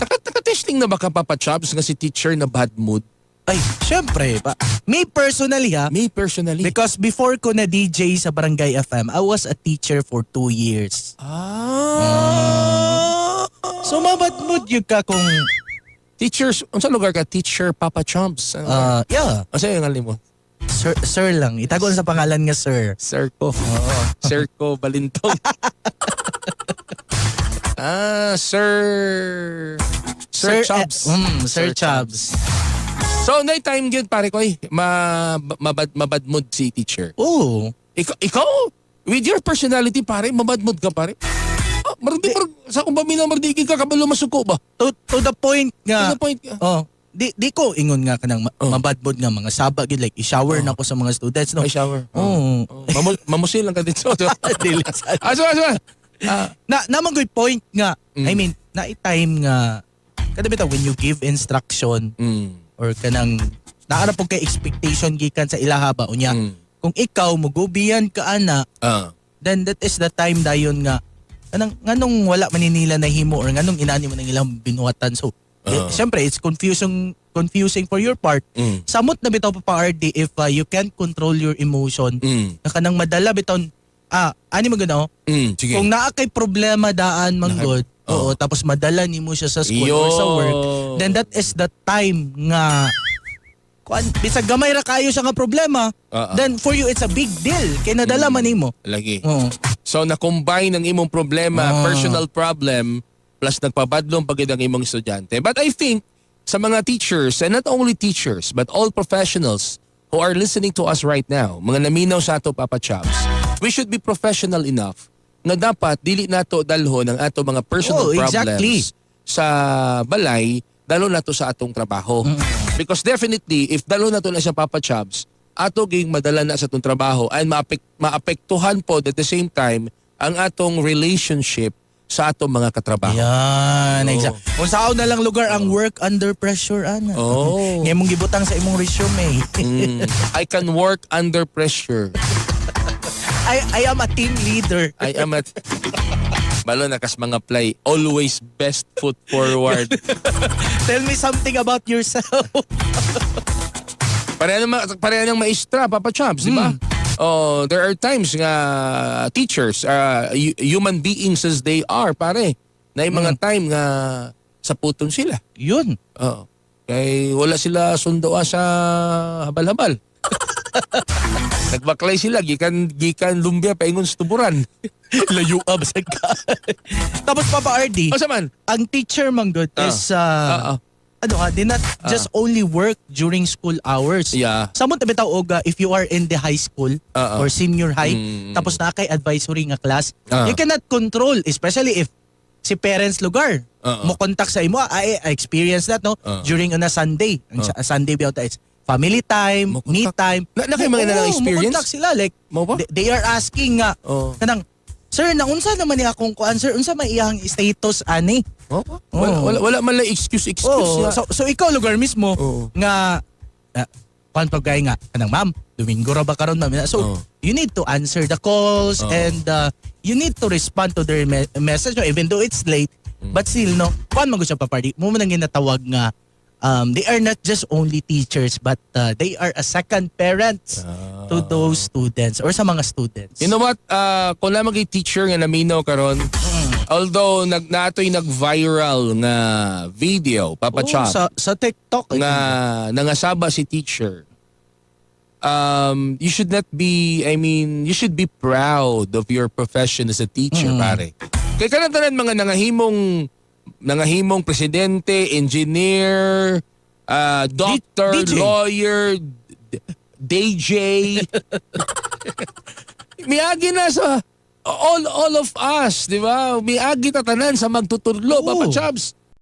Nakatesting na ba ka, Papa Chops, nga si teacher na bad mood? Ay, syempre. Me personally Me personally. because before ko na DJ sa Barangay FM, I was a teacher for 2 years. So mabad mood yun ka kung Teachers, unsa lugar ka? Teacher Papa Chops. yeah, Asa yung alim mo? sir lang. Itago na sa pangalan nga sir. Sir ko. Sir ko Balintong. Sir Chops. Sir Chubbs. So, time yun, pare ko, mabad mood si teacher. Oh. Ikaw, with your personality, pare, mabad mood ka, pare. Sa kung pamilya, mardigin ka, kabalo masuko ba? To the point nga. To the point ka. Oh. Di ko ingon nga kanang mabad mood nga mga sabag yun, like i-shower na ko sa mga students no. May shower. Oh. Mamusil lang ka dito. Dili. Aso. Namang good point nga. I mean, na-time nga kada bitaw when you give instruction or kanang naara po kay expectation gikan sa ilaha ba unya. Kung ikaw mugubiyan ka ana, then that is the time dayon nga nganong wala maninila na himo or nganong inani mo nang ilang binuhatan. So siyempre it's confusing for your part. Samot na bitaw pa RD if you can't control your emotion. Na kanang madala biton ani mo ganaw? Sige. Kung naa kay problema daan manggod, oo, tapos madala nimo siya sa school or sa work, then that is the time nga bisag gamay ra kayo siya nga problema, then for you it's a big deal kay nadala man nimo. Lagi. Oo. So na-combine ang imong problema, personal problem, plus nagpabadlong pagid ang imong estudyante. But I think sa mga teachers, and not only teachers, but all professionals who are listening to us right now, mga naminaw sa ato Papa Chops, we should be professional enough na dapat dili nato dalhon ang ato mga personal problems sa balay, dalo nato sa atong trabaho. Because definitely, if dalo nato na siya Papa Chops, ato ging madala na sa atong trabaho and maapektuhan po at the same time ang atong relationship sa atong mga katrabaho. Yan, exact. Kung saan na lang lugar ang work under pressure, ana. Ngayon mong gibutang sa imong resume. I can work under pressure. I am a team leader. I am at balo na kas mga play, always best foot forward. Tell me something about yourself. Pareha ng maestra, Papa Chops, di ba? Oh, there are times nga teachers, human beings as they are, pare. Na yung mga time nga sa puton sila. Yun. Oh. Kay wala sila sundoa sa habal-habal. Nagbaklay sila, gikan lumbia paingon sa tuburan. Layo up sa ka. Tapos Papa RD, O saman? ang teacher manggod is did not just only work during school hours. Yeah. Samot na bitaw og if you are in the high school or senior high, tapos na kay advisory nga class, you cannot control, especially if si parents lugar mo contact sa imo. I experience that no during on a Sunday. Ang Sunday bitaw is family time, me time. Na kayo mga na-experience? Mo-contact sila like they are asking nga kanang sir, naunsa naman ni akong kuan sir, unsa may iyang status ani? Wala man lang excuse. So ikaw lugar mismo nga kuan pagkay nga kanang ma'am, Domingo ra ba karon ma'am? So you need to answer the calls and you need to respond to their message even though it's late. But still no, kuan man siya pa party. Mo man ang ginatawag nga they are not just only teachers but they are a second parents to those students or sa mga students. You know what? Kung lamang kay teacher nga naminaw karon, although natoy nag-viral nga video, Papa Chops, sa TikTok nga nangasaba si teacher. You should not be, you should be proud of your profession as a teacher, pare. Kaya kanang mga nangahimong presidente, engineer, doctor, DJ. lawyer, DJ. Miagi na sa all of us, di ba? Miagi tatanan sa magtuturlo, Papa Chops.